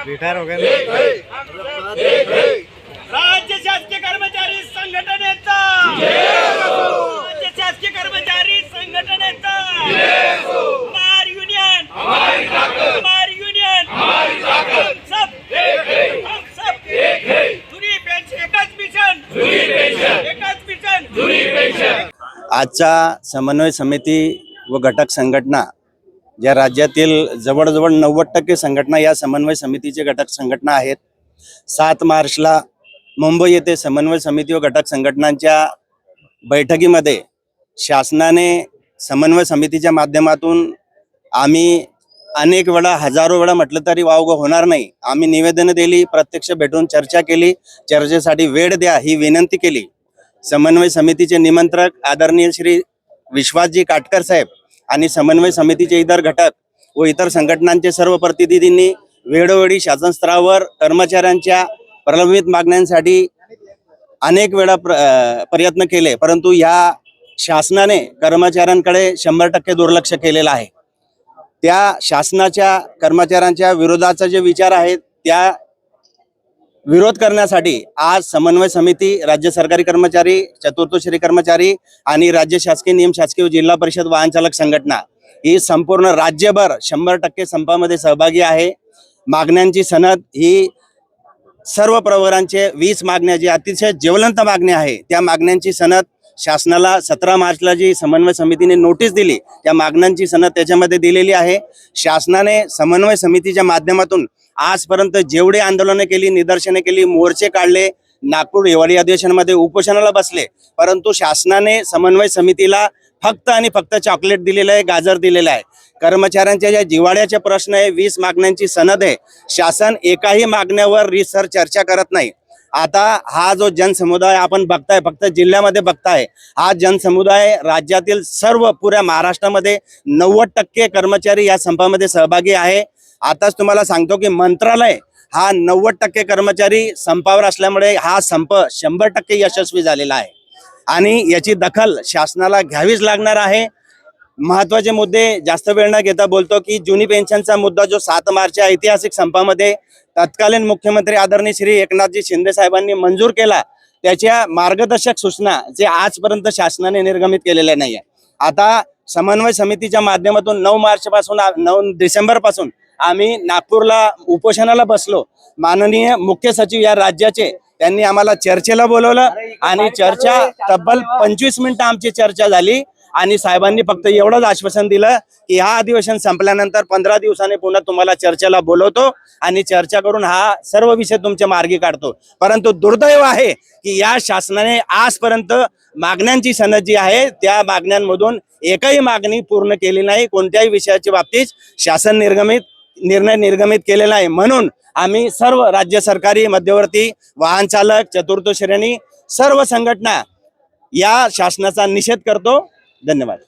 Retire हो गए राज्य शासकीय कर्मचारी संघटनेचा राज्य शासकीय कर्मचारी संघटनेचा हमारी यूनियन हम सब जुनी पेन्शन एकच मिशन आजच्या समन्वय समिती व घटक संघटना ज्या राज्यातील जवळजवळ 90% संघटना या समन्वय समितीचे घटक संघटना आहेत। 7 मार्चला मुंबई येथे समन्वय समिती व घटक संघटनांच्या बैठकीमध्ये शासनाने समन्वय समितीच्या माध्यमातून आम्ही अनेक वेळा हजारो वेळा म्हटलं तरी वावगं होणार नाही, आम्ही निवेदन दिली, प्रत्यक्ष भेटून चर्चा केली, चर्चेसाठी वेळ द्या ही विनंती केली। समन्वय समितीचे निमंत्रक आदरणीय श्री विश्वासजी काटकर साहेब आणि समन्वय समितीचे इतर घटक व इतर संघटनांचे सर्व प्रतिनिधींनी वेळोवेळी शासन स्तरावर कर्मचाऱ्यांच्या प्रलंबित मागण्यांसाठी अनेक वेळा प्रयत्न केले, परंतु या शासनाने कर्मचाऱ्यांकडे 100% दुर्लक्ष केलेलं आहे। त्या शासनाच्या कर्मचाऱ्यांच्या विरोधाचा जे विचार आहेत त्या विरोध करण्यासाठी आज समन्वय समिती, राज्य सरकारी कर्मचारी, चतुर्थश्रेणी कर्मचारी आणि राज्य शासकीय नियम शासकीय जिल्हा परिषद वाहन चालक संघटना ही संपूर्ण राज्यभर 100% संपामध्ये सहभागी आहे। मागण्यांची सनद ही सर्व प्रवर्गांचे 20 मागण्या जी अतिशय ज्वलंत मागण्या आहे त्या मागण्यांची सनद शासनाला 17 मार्चला जी समन्वय समितीने नोटीस दिली त्या मागण्यांची सनद त्याच्यामध्ये दिलेली आहे। शासनाने समन्वय समितीच्या माध्यमातून आजपर्यंत जेवढे आंदोलने केली, निदर्शने केली, मोर्चे काढले, नागपूर हिवाळी अधिवेशनामध्ये उपोषणाला बसले, परंतु शासनाने समन्वय समितीला फक्त आणि फक्त चॉकलेट दिलेलं आहे, गाजर दिलेलं आहे। कर्मचाऱ्यांच्या ज्या जिव्हाळ्याचे प्रश्न आहे, 20 मागण्यांची सनद आहे, शासन एकाही मागण्यावर रिसर चर्चा करत नाही। आता हा जो जनसमुदाय आपण बघताय, फक्त जिल्ह्यामध्ये बघताय, हा जनसमुदाय राज्यातील सर्व पुऱ्या महाराष्ट्रामध्ये 90% कर्मचारी या संपामध्ये सहभागी आहे। आताच तुम्हाला सांगतो की मंत्रालय हा 90% कर्मचारी संपावर असल्यामुळे हा संप 100% यशस्वी झालेला आहे आणि याची दखल शासनाला घ्यावीच लागणार आहे। महत्त्वाचे मुद्दे जास्त वेळ न घेता बोलतो की जुनी पेन्शनचा मुद्दा जो 7 मार्चच्या ऐतिहासिक संपामध्ये तत्कालीन मुख्यमंत्री आदरणीय श्री एकनाथजी शिंदे साहेबांनी मंजूर केला, त्याच्या मार्गदर्शक सूचना जे आजपर्यंत शासनाने निर्गमित केलेल्या नाही आहे। आता समन्वय समितीच्या माध्यमातून 9 डिसेंबर पासून आम्ही नागपूरला उपोषणाला बसलो। माननीय मुख्य सचिव या राज्याचे त्यांनी आम्हाला चर्चेला बोलवलं आणि चर्चा तब्बल 25 मिनिटं आमची चर्चा झाली आणि साहेबांनी फक्त एवढंच आश्वासन दिलं की हा अधिवेशन संपल्यानंतर 15 दिवसांनी पुन्हा तुम्हाला चर्चेला बोलवतो आणि चर्चा करून हा सर्व विषय तुमच्या मार्गी काढतो। परंतु दुर्दैव आहे की या शासनाने आजपर्यंत मागण्यांची सनद जी आहे त्या मागण्यांमधून एकही मागणी पूर्ण केली नाही, कोणत्याही विषयाच्या बाबतीत शासन निर्णय निर्गमित केलेला आहे। म्हणून आम्ही सर्व राज्य सरकारी, मध्यवर्ती, वाहन चालक, चतुर्थ श्रेणी सर्व संघटना या शासनाचा निषेध करतो। धन्यवाद।